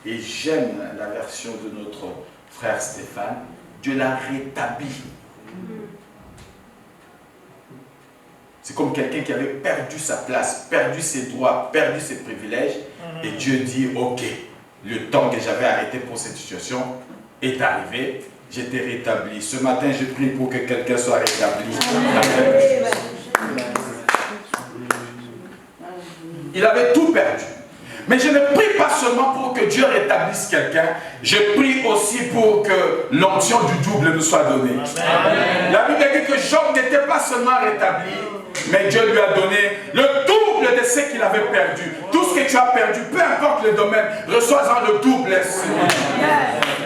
Et j'aime la version de notre frère Stéphane. Dieu l'a rétabli. C'est comme quelqu'un qui avait perdu sa place, perdu ses droits, perdu ses privilèges. Et Dieu dit, ok, le temps que j'avais arrêté pour cette situation est arrivé. J'étais rétabli. Ce matin, je prie pour que quelqu'un soit rétabli. Il avait tout perdu. Mais je ne prie pas seulement pour que Dieu rétablisse quelqu'un, je prie aussi pour que l'onction du double nous soit donnée. Amen. La Bible dit que Job n'était pas seulement rétabli, mais Dieu lui a donné le double de ce qu'il avait perdu. Tout ce que tu as perdu, peu importe le domaine, reçois-en le double.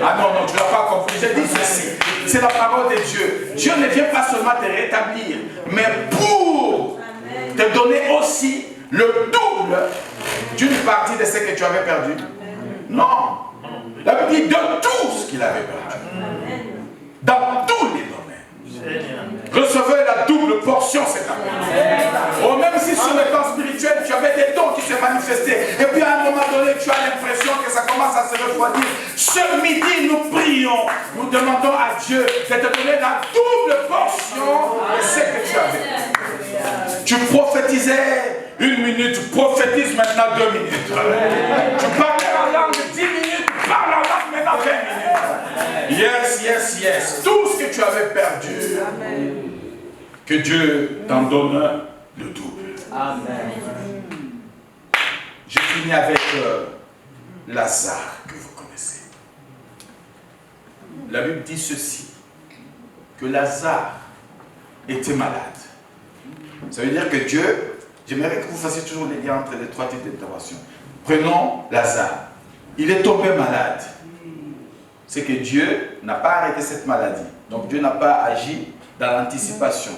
Ah non, tu n'as pas compris. J'ai dit ceci, c'est la parole de Dieu. Dieu ne vient pas seulement te rétablir, mais pour te donner aussi le double d'une partie de ce que tu avais perdu. Non. La Bible dit de tout ce qu'il avait perdu. Dans tous les domaines. Recevez la double portion cette année. Oh, même si sur le plan spirituel, tu avais des dons qui se manifestaient. Et puis à un moment donné, tu as l'impression que ça commence à se refroidir. Ce midi, nous prions. Nous demandons à Dieu de te donner la double portion de ce que tu avais. Tu prophétisais 1 minute, prophétise maintenant 2 minutes. Tu parlais en langue 10 minutes, parle en langue maintenant 20 minutes. Yes, yes, yes. Tout ce que tu avais perdu, que Dieu t'en donne le double. Amen. Je finis avec Lazare, que vous connaissez. La Bible dit ceci, que Lazare était malade. Ça veut dire que Dieu, j'aimerais que vous fassiez toujours les liens entre les trois types d'intervention. Prenons Lazare. Il est tombé malade. C'est que Dieu n'a pas arrêté cette maladie. Donc Dieu n'a pas agi dans l'anticipation.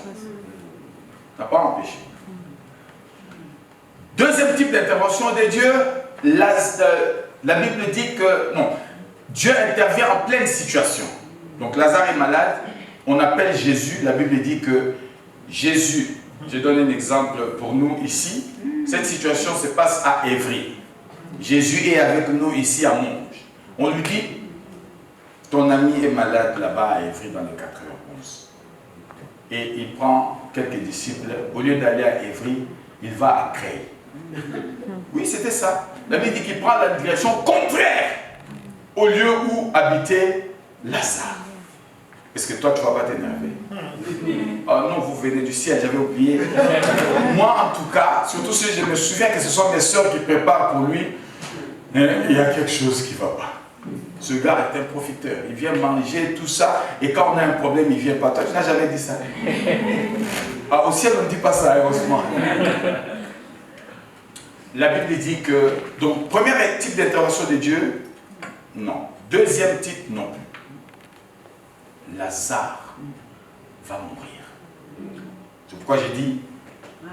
N'a pas empêché. Deuxième type d'intervention de Dieu, la Bible dit que non, Dieu intervient en pleine situation. Donc Lazare est malade, on appelle Jésus, la Bible dit que Jésus, je donne un exemple pour nous ici, cette situation se passe à Évry. Jésus est avec nous ici à Monge. On lui dit, ton ami est malade là-bas à Évry dans le 91. Et il prend quelques disciples, au lieu d'aller à Évry, il va à Creil. Oui, c'était ça. La Bible dit qu'il prend la direction contraire au lieu où habitait Lazare. Est-ce que toi, tu ne vas pas t'énerver? Oh non, vous venez du ciel, j'avais oublié. Moi, en tout cas, surtout si je me souviens que ce sont mes soeurs qui préparent pour lui, il y a quelque chose qui ne va pas. Ce gars est un profiteur. Il vient manger tout ça, et quand on a un problème, il ne vient pas. Toi, tu n'as jamais dit ça. Ah, au ciel, on ne dit pas ça, heureusement. La Bible dit que, donc, premier type d'intervention de Dieu, non. Deuxième type, non. Lazare va mourir. C'est pourquoi j'ai dit,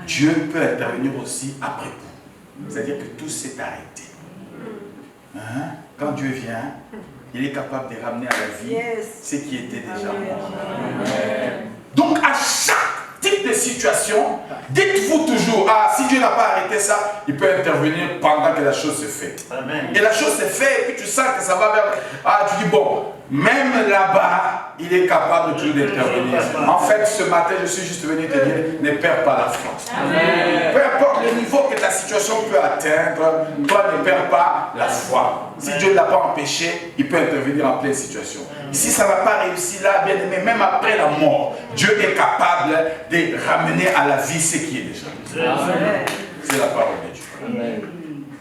Dieu peut intervenir aussi après coup. C'est-à-dire que tout s'est arrêté. Hein? Quand Dieu vient, il est capable de ramener à la vie ce qui était déjà mort. Donc à chaque type de situation, dites-vous toujours, ah, si Dieu n'a pas arrêté ça, il peut intervenir pendant que la chose se fait. Amen. Et la chose se fait, et puis tu sens que ça va vers... Ah, tu dis, bon, même là-bas, il est capable de tout d'intervenir. En fait, ce matin, je suis juste venu te dire, ne perds pas la foi. Amen. Peu importe le niveau que ta situation peut atteindre, toi ne perds pas la foi. Si Dieu ne l'a pas empêché, il peut intervenir en pleine situation. Si ça n'a pas réussi là, bien aimé, même après la mort, Dieu est capable de ramener à la vie ce qui est déjà. C'est la parole de Dieu. Amen.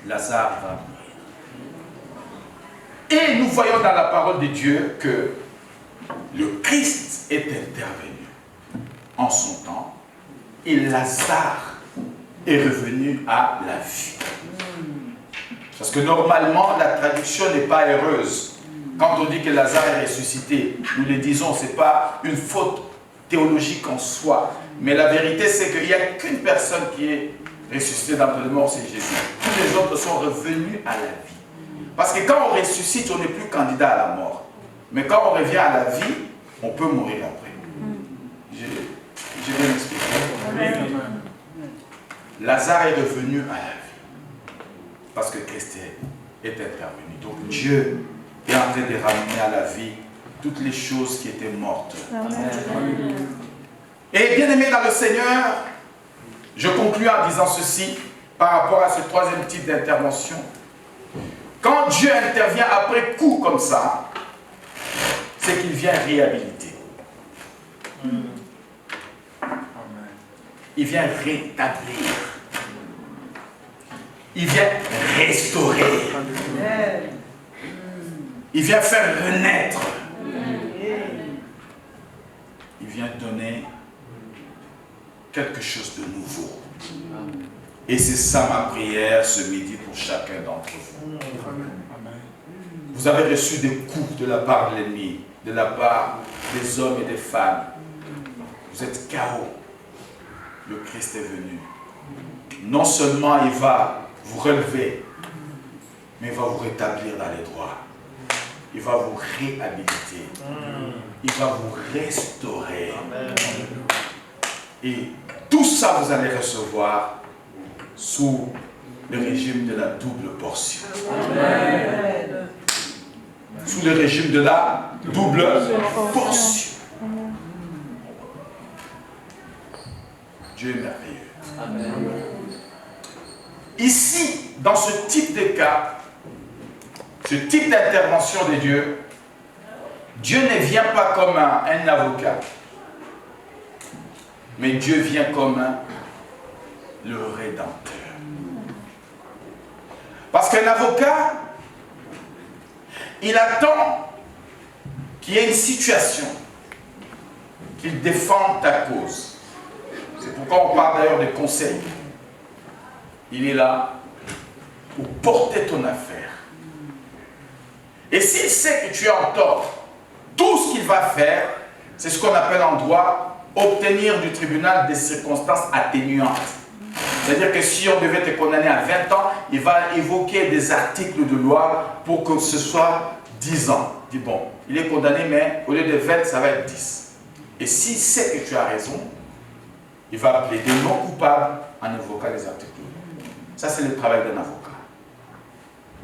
Lazare va mourir. Et nous voyons dans la parole de Dieu que le Christ est intervenu en son temps et Lazare est revenu à la vie. Parce que normalement, la traduction n'est pas heureuse. Quand on dit que Lazare est ressuscité, nous le disons, ce n'est pas une faute théologique en soi. Mais la vérité, c'est qu'il n'y a qu'une personne qui est ressuscitée d'entre les morts, c'est Jésus. Tous les autres sont revenus à la vie. Parce que quand on ressuscite, on n'est plus candidat à la mort. Mais quand on revient à la vie, on peut mourir après. Je vais m'expliquer. Lazare est revenu à la vie. Parce que Christ est intervenu. Donc Dieu est en train de ramener à la vie toutes les choses qui étaient mortes. Amen. Et bien aimé dans le Seigneur, je conclus en disant ceci par rapport à ce troisième type d'intervention. Quand Dieu intervient après coup comme ça, c'est qu'il vient réhabiliter. Il vient rétablir. Il vient restaurer. Il vient faire renaître. Il vient donner quelque chose de nouveau. Et c'est ça ma prière ce midi pour chacun d'entre vous. Vous avez reçu des coups de la part de l'ennemi, de la part des hommes et des femmes. Vous êtes KO. Le Christ est venu. Non seulement il va vous relever, mais il va vous rétablir dans les droits. Il va vous réhabiliter. Il va vous restaurer. Et tout ça, vous allez recevoir sous le régime de la double portion. Amen. Sous le régime de la double portion. Dieu est merveilleux. Amen. Ici, dans ce type de cas, ce type d'intervention de Dieu, Dieu ne vient pas comme un avocat, mais Dieu vient comme le Rédempteur. Parce qu'un avocat, il attend qu'il y ait une situation, qu'il défende ta cause. C'est pourquoi on parle d'ailleurs de conseil. Il est là pour porter ton affaire. Et s'il sait que tu es en tort, tout ce qu'il va faire, c'est ce qu'on appelle en droit obtenir du tribunal des circonstances atténuantes. C'est-à-dire que si on devait te condamner à 20 ans, il va évoquer des articles de loi pour que ce soit 10 ans. Il dit bon, il est condamné, mais au lieu de 20, ça va être 10. Et s'il sait que tu as raison, il va plaider non coupable en évoquant les articles de loi. Ça, c'est le travail d'un avocat.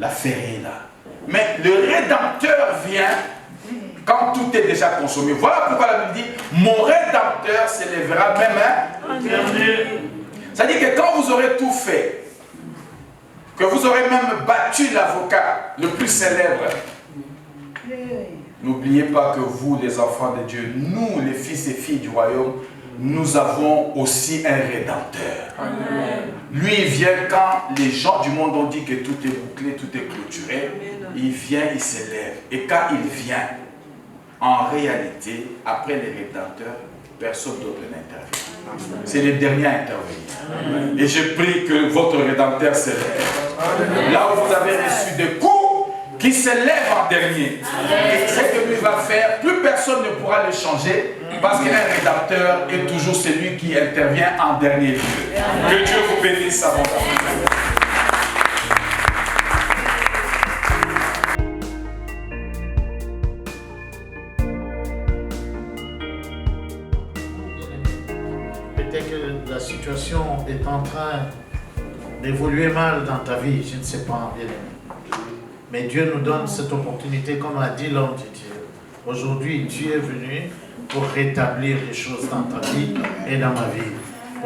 L'affaire est là. Mais le Rédempteur vient quand tout est déjà consommé. Voilà pourquoi la Bible dit mon Rédempteur s'élèvera même. C'est-à-dire que quand vous aurez tout fait, que vous aurez même battu l'avocat le plus célèbre, n'oubliez pas que vous, les enfants de Dieu, nous, les fils et filles du royaume, nous avons aussi un Rédempteur. Amen. Lui, il vient quand les gens du monde ont dit que tout est bouclé, tout est clôturé. Il vient, il s'élève. Et quand il vient, en réalité, après les Rédempteurs, personne d'autre n'intervient. C'est le dernier à intervenir. Amen. Et je prie que votre Rédempteur s'élève. Là où vous avez reçu des coups, qu'il s'élève en dernier. Amen. Et ce que lui va faire, plus personne ne pourra le changer. Parce qu'un Rédempteur est toujours celui qui intervient en dernier lieu. Que Dieu vous bénisse abondamment. Peut-être que la situation est en train d'évoluer mal dans ta vie, je ne sais pas, bien aimé. Mais Dieu nous donne cette opportunité, comme a dit l'homme de Dieu. Aujourd'hui, Dieu est venu pour rétablir les choses dans ta vie et dans ma vie.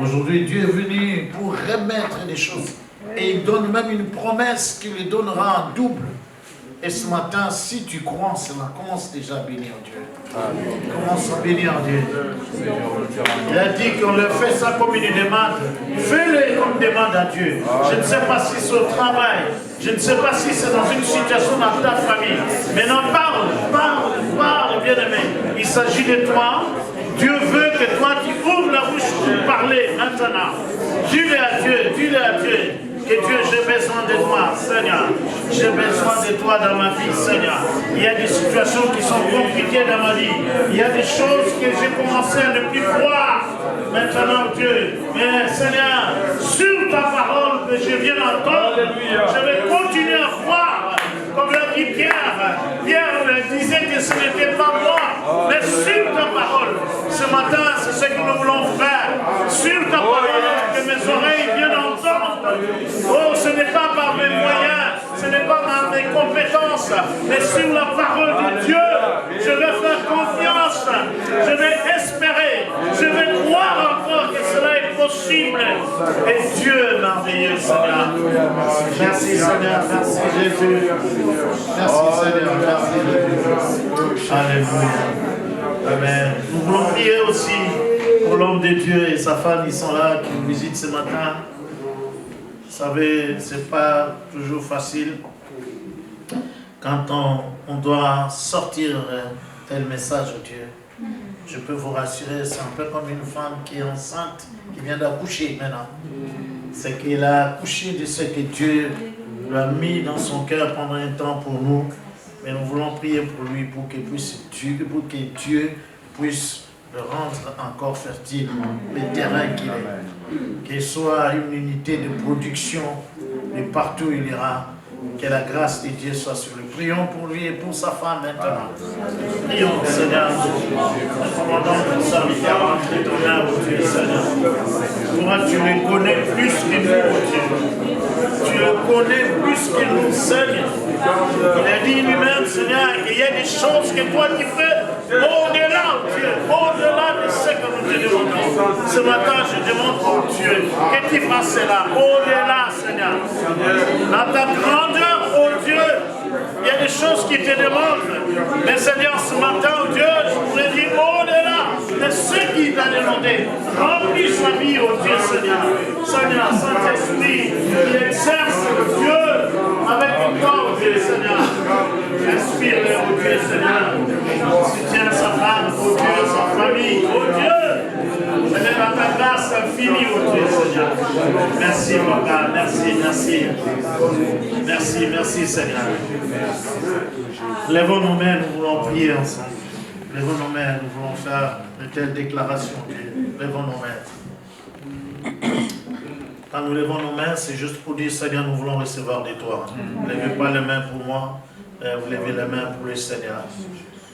Aujourd'hui, Dieu est venu pour remettre les choses. Et il donne même une promesse qu'il lui donnera en double. Et ce matin, si tu crois en cela, commence déjà à bénir Dieu. Commence à bénir Dieu. Il a dit qu'on le fait ça comme une demande. Fais-le comme demande à Dieu. Je ne sais pas si c'est au travail. Je ne sais pas si c'est dans une situation dans ta famille. Maintenant, parle, bien-aimé. Il s'agit de toi. Dieu veut que toi, tu ouvres la bouche pour parler maintenant. Dis-le à Dieu, Que Dieu, j'ai besoin de toi, Seigneur. J'ai besoin de toi dans ma vie, Seigneur. Il y a des situations qui sont compliquées dans ma vie. Il y a des choses que j'ai commencé à ne plus croire. Maintenant, Dieu, mais Seigneur, sur ta parole que je viens d'entendre, je vais continuer à croire. Comme l'a dit Pierre, Pierre disait que ce n'était pas moi, mais sur ta parole. Ce matin, c'est ce que nous voulons faire. Sur ta parole, que mes oreilles viennent entendre. Oh, ce n'est pas par mes moyens, ce n'est pas par mes compétences, mais sur la parole de Dieu, je vais faire confiance, je vais espérer, je vais croire encore que cela est possible. Et Dieu est merveilleux, Seigneur. Merci Seigneur, merci Jésus. Merci Seigneur, merci Jésus. Alléluia. Amen. Nous voulons prier aussi pour l'homme de Dieu et sa femme, ils sont là, qui nous visitent ce matin. Vous savez, ce n'est pas toujours facile quand on doit sortir tel message de Dieu. Je peux vous rassurer, c'est un peu comme une femme qui est enceinte, qui vient d'accoucher maintenant. C'est qu'elle a accouché de ce que Dieu lui a mis dans son cœur pendant un temps pour nous. Mais nous voulons prier pour lui, pour que Dieu puisse le rendre encore fertile, le terrain qu'il est. Qu'il soit une unité de production de partout où il ira. Que la grâce de Dieu soit sur lui. Prions pour lui et pour sa femme maintenant. Prions, Seigneur. Nous commandons ton serviteur à entrer ton âme, Dieu, Seigneur. Toi, tu le connais plus que nous, Dieu. Tu le connais plus que nous, Seigneur. Il a dit lui-même, Seigneur, qu'il y a des choses que toi tu fais au-delà, Dieu, au-delà de ce que nous te demandons. Ce matin, je demande pour Dieu que tu fasses cela, au-delà, Seigneur. Dans ta grandeur, oh Dieu, il y a des choses qui te demandent. Mais Seigneur, ce matin, oh Dieu, je voudrais dire au-delà de ce qui t'a demandé. Remplis sa vie, oh Dieu, Seigneur. Seigneur, Saint-Esprit, il exerce, oh Dieu, avec toi, oh Dieu, Seigneur. Inspire-le, oh Dieu, Seigneur. Soutiens sa femme, oh Dieu, sa famille, oh Dieu. Seigneur, à ta grâce infinie, oh Dieu, Seigneur. Merci, Papa, merci, merci. Merci, merci, Seigneur. Lèvons nos mains, nous voulons prier ensemble. Lèvons nos mains, nous voulons faire de telles déclarations. Lèvons nos mains. Quand nous lèvons nos mains, c'est juste pour dire, Seigneur, nous voulons recevoir de toi. Ne levez pas les mains pour moi, vous levez les mains pour le Seigneur.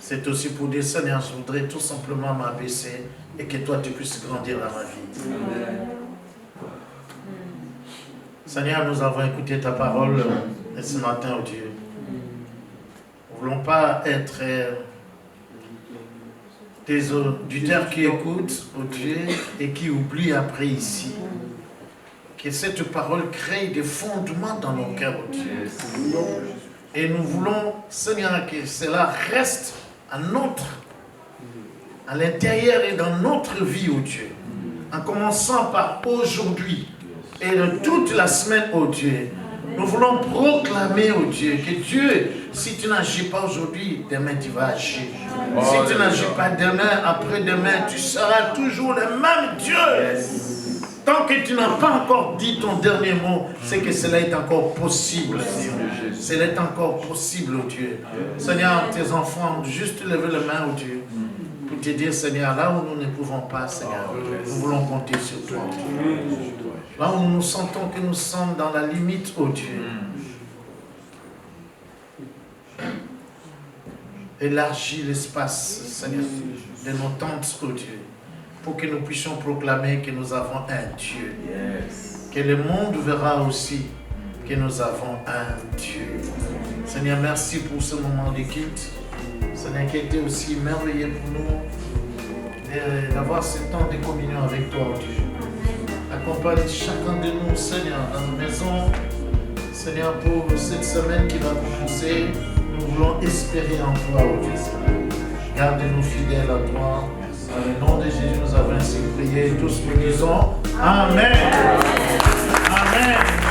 C'est aussi pour dire, Seigneur, je voudrais tout simplement m'abaisser et que toi, tu puisses grandir dans ma vie. Seigneur, nous avons écouté ta parole ce matin, oh Dieu. Nous ne voulons pas être des auditeurs qui écoutent, oh Dieu, et qui oublient après ici. Que cette parole crée des fondements dans nos cœurs, oh Dieu. Et nous voulons, Seigneur, que cela reste à l'intérieur et dans notre vie, oh Dieu. En commençant par aujourd'hui et de toute la semaine, oh Dieu. Nous voulons proclamer, oh Dieu, que Dieu, si tu n'agis pas aujourd'hui, demain tu vas agir. Si tu n'agis pas demain, après-demain, tu seras toujours le même Dieu. Tant que tu n'as pas encore dit ton dernier mot, c'est que cela est encore possible. Cela est encore possible, oh Dieu. Seigneur, tes enfants, juste lever les mains, oh Dieu, pour te dire, Seigneur, là où nous ne pouvons pas, Seigneur, nous voulons compter sur toi. Là où nous sentons que nous sommes dans la limite, oh Dieu. Élargis l'espace, Seigneur, de nos tentes, oh Dieu, pour que nous puissions proclamer que nous avons un Dieu. Que le monde verra aussi que nous avons un Dieu. Seigneur, merci pour ce moment de culte. Seigneur, qui était aussi merveilleux pour nous d'avoir ce temps de communion avec toi, oh Dieu. Accompagne chacun de nous, Seigneur, dans nos maisons. Seigneur, pour cette semaine qui va commencer, nous voulons espérer en toi, oh Dieu. Garde-nous fidèles à toi. Dans le nom de Jésus, nous avons ainsi prié. Tous nous disons Amen. Amen.